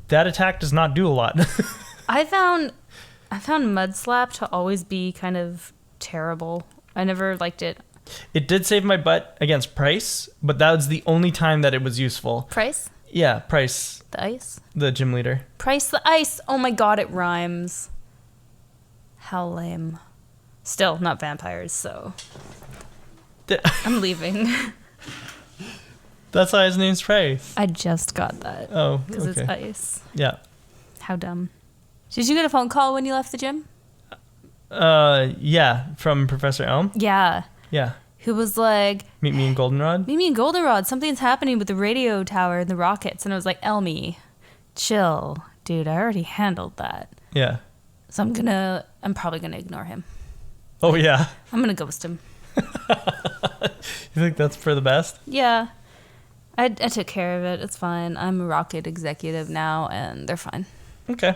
That attack does not do a lot. I found Mud Slap to always be kind of terrible. I never liked it. It did save my butt against Price, but that was the only time that it was useful. Price? Yeah, Price, The ice? the gym leader. Price the ice. Oh my god, it rhymes. How lame. Still, not vampires, so I'm leaving. That's why his name's Price. I just got that. Oh, Because okay. it's ice. Yeah. How dumb. Did you get a phone call when you left the gym? Yeah, from Professor Elm. Yeah. Yeah. Who was like, Meet me in Goldenrod. Mimi and Goldenrod, something's happening with the radio tower and the rockets. And I was like, Elmy, chill. Dude, I already handled that. Yeah. So I'm probably gonna ignore him. Oh, yeah. I'm gonna ghost him. You think that's for the best? Yeah. I took care of it. It's fine. I'm a rocket executive now, and they're fine. Okay.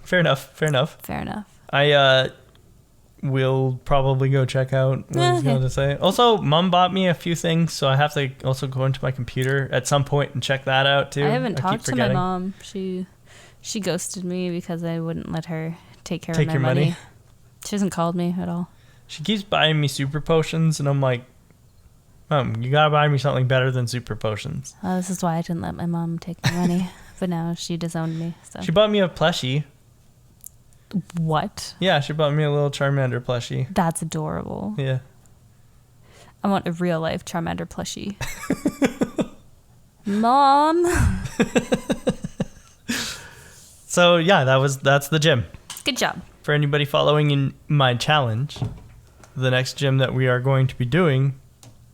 Fair enough. Fair enough. Fair enough. I will probably go check out what he's going to say. Also, Mom bought me a few things, so I have to also go into my computer at some point and check that out too. I haven't keep talked to my forgetting. mom. She ghosted me because I wouldn't let her take care Take of my your money? She hasn't called me at all. She keeps buying me super potions, and I'm like, Mom, you gotta buy me something better than super potions. This is why I didn't let my mom take my money. But now she disowned me. So She bought me a plushie. what? Yeah, she bought me a little Charmander plushie. That's adorable. Yeah. I want a real life Charmander plushie. Mom. So yeah, that's the gym. Good job. For anybody following in my challenge, the next gym that we are going to be doing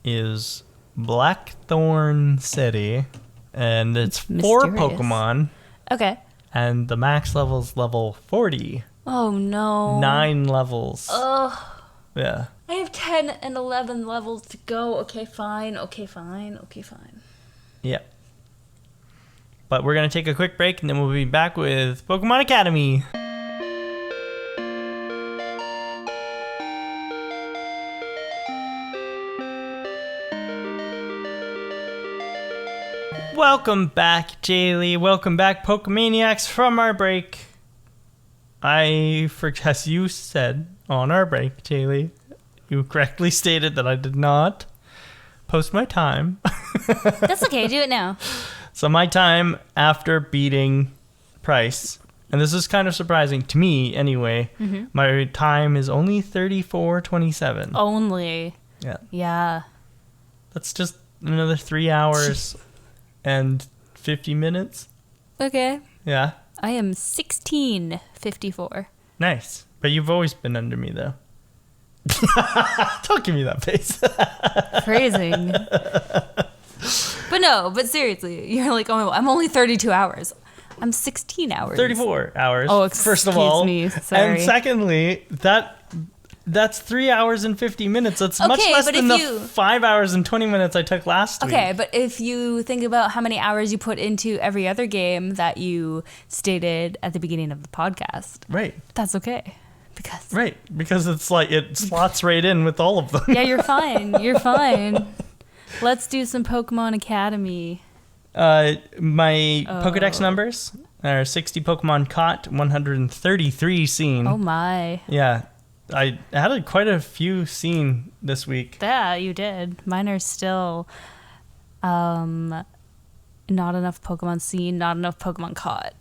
is Blackthorn City, and it's 4 Mysterious. Pokemon, Okay. and the max level's level 40. Oh no. 9 levels. Ugh. Yeah. I have 10 and 11 levels to go. Okay, fine. Yeah. But we're going to take a quick break, and then we'll be back with Pokemon Academy. Welcome back, Jaylee. Welcome back, Pokemaniacs, from our break. As you said on our break, Jaylee, you correctly stated that I did not post my time. That's okay. Do it now. So my time after beating Price, and this is kind of surprising to me anyway, my time is only 34:27. Only. Yeah. Yeah. That's just another 3 hours and 50 minutes. Okay. Yeah. I am 16:54. Nice. But you've always been under me, though. Don't give me that face. Phrasing. But seriously, you're like, oh, I'm only 32 hours. I'm 16 hours. 34 hours. Oh, first of all. excuse me, sorry. And secondly, that's 3 hours and 50 minutes. That's much Okay, less but than if the you- 5 hours and 20 minutes I took last week. Okay, but if you think about how many hours you put into every other game that you stated at the beginning of the podcast, Right. that's okay. Because it's like it slots right in with all of them. Yeah, you're fine. You're fine. Let's do some Pokemon Academy. My Pokedex numbers are 60 Pokemon caught, 133 seen. Oh my. Yeah. I had quite a few seen this week. Yeah, you did. Mine are still not enough Pokemon seen, not enough Pokemon caught.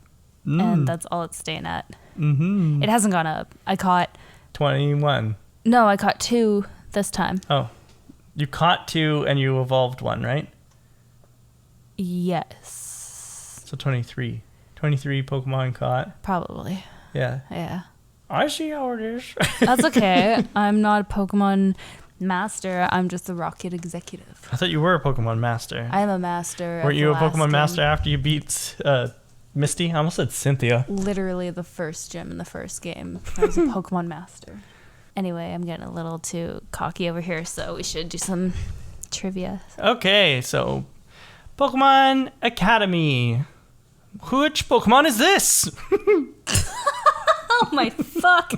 and that's all it's staying at. Mm-hmm. It hasn't gone up. I caught 21. No, I caught 2 this time. Oh. You caught 2 and you evolved 1, right? Yes. So 23. 23 Pokemon caught. Probably. Yeah. Yeah. I see how it is. That's okay. I'm not a Pokemon master. I'm just a Rocket executive. I thought you were a Pokemon master. I am a master. Weren't you a last Pokemon game. master after you beat Misty? I almost said Cynthia. Literally the first gym in the first game. I was a Pokemon master. Anyway, I'm getting a little too cocky over here, so we should do some trivia. Okay, so Pokemon Academy. Which Pokemon is this? Oh my fuck.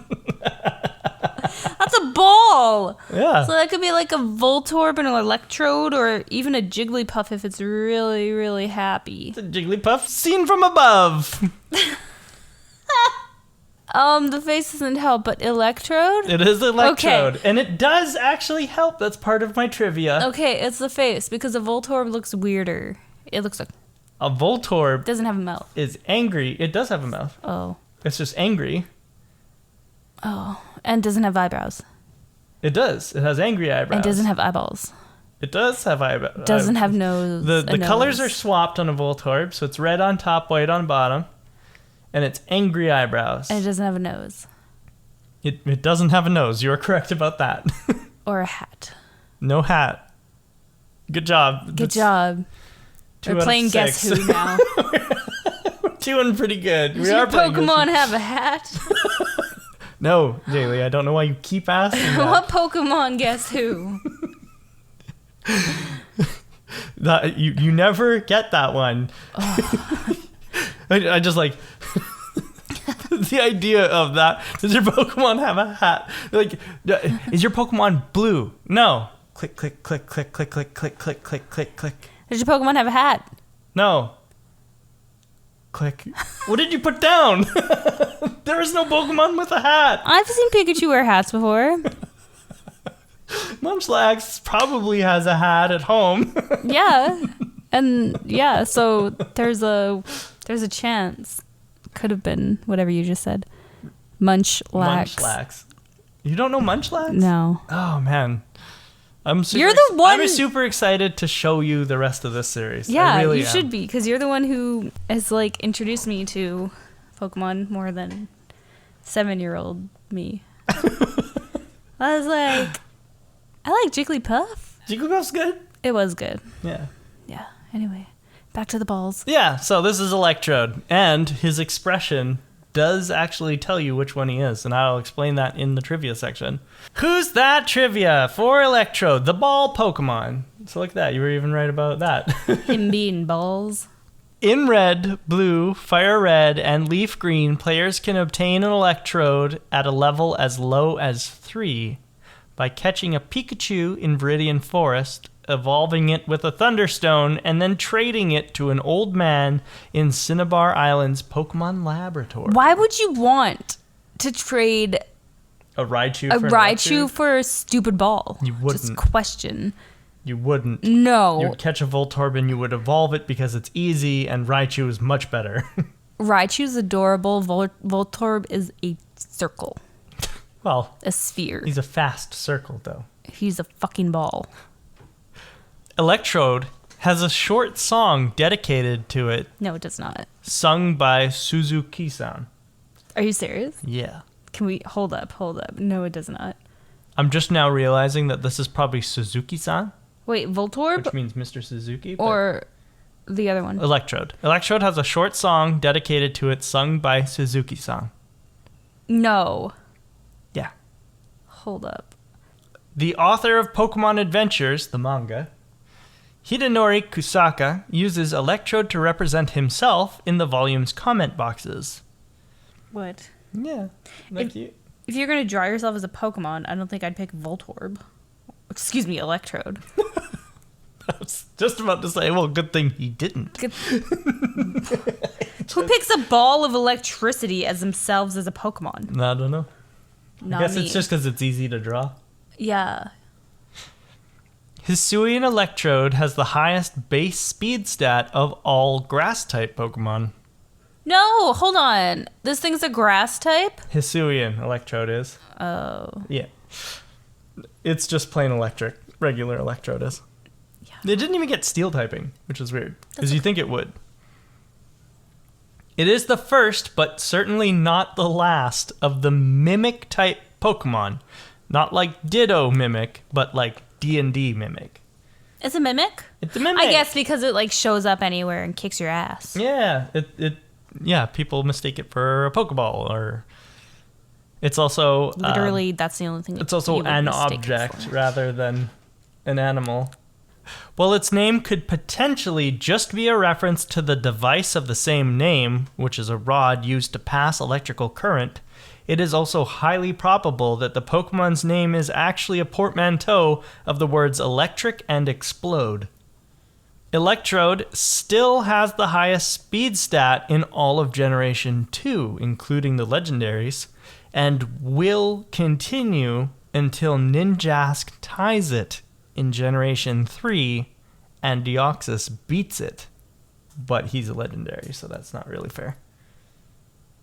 That's a ball. Yeah. So that could be like a Voltorb and an Electrode, or even a Jigglypuff if it's really, really happy. It's a Jigglypuff seen from above. The face doesn't help, but Electrode? It is Electrode. Okay. And it does actually help. That's part of my trivia. Okay, it's the face, because a Voltorb looks weirder. It looks like A Voltorb doesn't have a mouth. is angry. It does have a mouth. Oh. It's just angry. Oh. And doesn't have eyebrows. It does. It has angry eyebrows. And doesn't have eyeballs. It does have eyebrows. Doesn't have nose. The colors are nose. swapped on a Voltorb, so it's red on top, white on bottom. And it's angry eyebrows. And it doesn't have a nose. It doesn't have a nose. You are correct about that. Or a hat. No hat. Good job. Good job. 2 We're out of playing Guess 6. Who now. We're doing pretty good. Does your Pokemon have a hat? No, Jaylee, I don't know why you keep asking that. What Pokemon Guess Who? You never get that one. Oh. I just like the idea of that. Does your Pokemon have a hat? Like, is your Pokemon blue? No. Click, click, click, click, click, click, click, click, click, click, click. Does your Pokemon have a hat? No. Click. What did you put down? There is no Pokemon with a hat. I've seen Pikachu wear hats before. Munchlax probably has a hat at home. Yeah. And yeah, so there's a chance. Could have been whatever you just said. Munchlax. Munchlax. You don't know Munchlax? No. Oh man. You're the one. I'm super excited to show you the rest of this series. Yeah, I really you am. should be, because you're the one who has like introduced me to Pokemon more than 7-year-old me. I was like, I like Jigglypuff. Jigglypuff's good. It was good. Yeah. Yeah. Anyway, back to the balls. Yeah, so this is Electrode, and his expression does actually tell you which one he is, and I'll explain that in the trivia section. Who's that trivia for Electrode, the ball Pokemon? So look at that, you were even right about that. Him being balls. In red, blue, fire red, and leaf green, players can obtain an Electrode at a level as low as 3 by catching a Pikachu in Viridian Forest, evolving it with a Thunderstone, and then trading it to an old man in Cinnabar Island's Pokemon Laboratory. Why would you want to trade A Raichu a for an Raichu Electrode? for a stupid ball? You wouldn't. Just question. You wouldn't. No. You'd catch a Voltorb and you would evolve it because it's easy, and Raichu is much better. Raichu's adorable. Voltorb is a circle. Well, A sphere. he's a fast circle, though. He's a fucking ball. Electrode has a short song dedicated to it, No, it does not. sung by Suzuki-san. Are you serious? Yeah. Can we hold up? No, it does not. I'm just now realizing that this is probably Suzuki-san, Wait, Voltorb which means Mr. Suzuki. But or the other one? Electrode. Electrode has a short song dedicated to it, sung by Suzuki-san. No. Yeah. Hold up. The author of Pokemon Adventures, the manga, Hidenori Kusaka, uses Electrode to represent himself in the volume's comment boxes. What? Yeah. If you're going to draw yourself as a Pokemon, I don't think I'd pick Voltorb. Excuse me, Electrode. I was just about to say, well, good thing he didn't. Who picks a ball of electricity as themselves as a Pokemon? I don't know. Not I guess me. it's just because it's easy to draw. Yeah. Hisuian Electrode has the highest base speed stat of all grass-type Pokemon. No, hold on. This thing's a grass type? Hisuian Electrode is. Oh. Yeah. It's just plain electric. Regular Electrode is. Yeah. They didn't even get steel typing, which is weird. Because you okay. think it would. It is the first, but certainly not the last, of the Mimic type Pokemon. Not like Ditto Mimic, but like D&D Mimic. It's a Mimic? It's a Mimic. I guess because it like shows up anywhere and kicks your ass. Yeah, yeah, people mistake it for a Pokeball, or it's also Literally, that's the only thing. it's also you would an mistake it object for. rather than an animal. Well, its name could potentially just be a reference to the device of the same name, which is a rod used to pass electrical current. It is also highly probable that the Pokemon's name is actually a portmanteau of the words electric and explode. Electrode still has the highest speed stat in all of Generation 2, including the legendaries, and will continue until Ninjask ties it in Generation 3 and Deoxys beats it. But he's a legendary, so that's not really fair.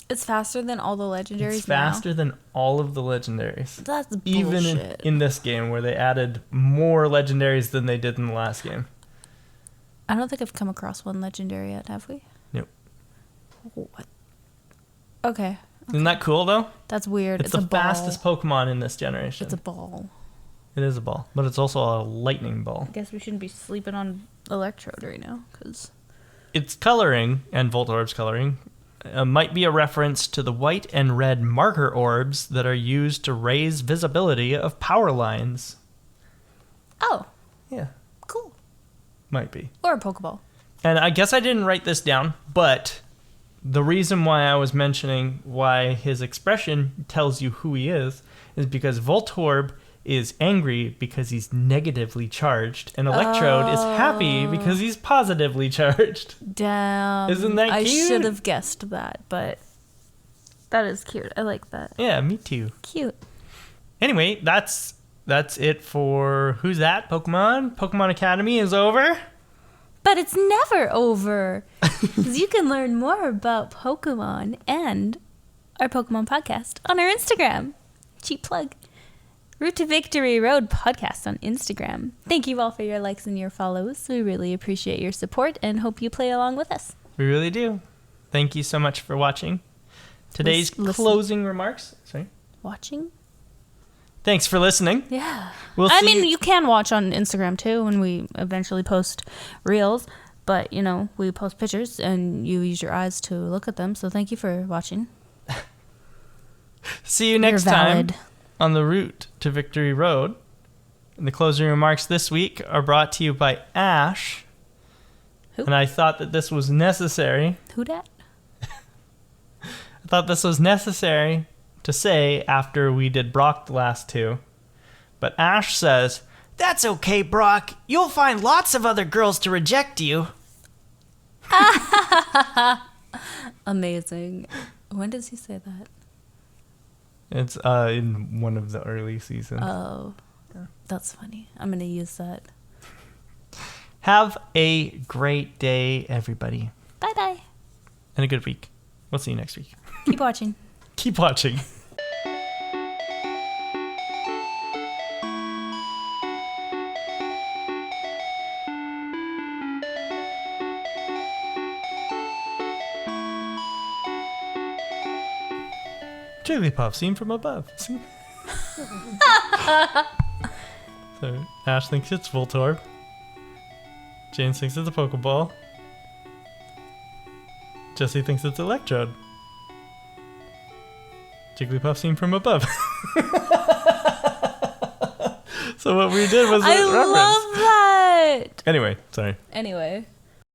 It's faster than all the legendaries. It's faster than all of the legendaries. That's bullshit. Even in this game, where they added more legendaries than they did in the last game. I don't think I've come across one legendary yet, have we? Nope. What? Okay. Isn't that cool, though? That's weird. It's a the ball. fastest Pokemon in this generation. It's a ball. It is a ball, but it's also a lightning ball. I guess we shouldn't be sleeping on Electrode right now, because... Its coloring, and Voltorb's coloring, might be a reference to the white and red marker orbs that are used to raise visibility of power lines. Oh, Yeah, cool. might be. Or a Pokeball. And I guess I didn't write this down, but the reason why I was mentioning why his expression tells you who he is because Voltorb is angry because he's negatively charged, and Electrode is happy because he's positively charged. Damn. Isn't that I cute? should have guessed that, but that is cute. I like that. Yeah, me too. Cute. Anyway, that's it for Who's That Pokemon. Pokemon Academy is over. But it's never over, because you can learn more about Pokemon and our Pokemon podcast on our Instagram. Cheap plug. Route to Victory Road podcast on Instagram. Thank you all for your likes and your follows. We really appreciate your support and hope you play along with us. We really do. Thank you so much for watching. Today's Listen. closing remarks. Sorry. Watching? Thanks for listening. Yeah. We'll I see mean, you- you can watch on Instagram too when we eventually post reels, but you know, we post pictures and you use your eyes to look at them. So thank you for watching. See you next You're time valid. on the Route to Victory Road. And the closing remarks this week are brought to you by Ash. Who? And I thought that this was necessary. Who dat? I thought this was necessary to say after we did Brock the last two. But Ash says, "That's okay, Brock. You'll find lots of other girls to reject you." Amazing. When does he say that? It's in one of the early seasons. Oh, that's funny. I'm going to use that. Have a great day, everybody. Bye-bye. And a good week. We'll see you next week. Keep watching. Keep watching. Jigglypuff seen from above. See? So Ash thinks it's Voltorb. James thinks it's a Pokeball. Jesse thinks it's Electrode. Jigglypuff seen from above. So what we did was a I reference. love that. Anyway, sorry. Anyway.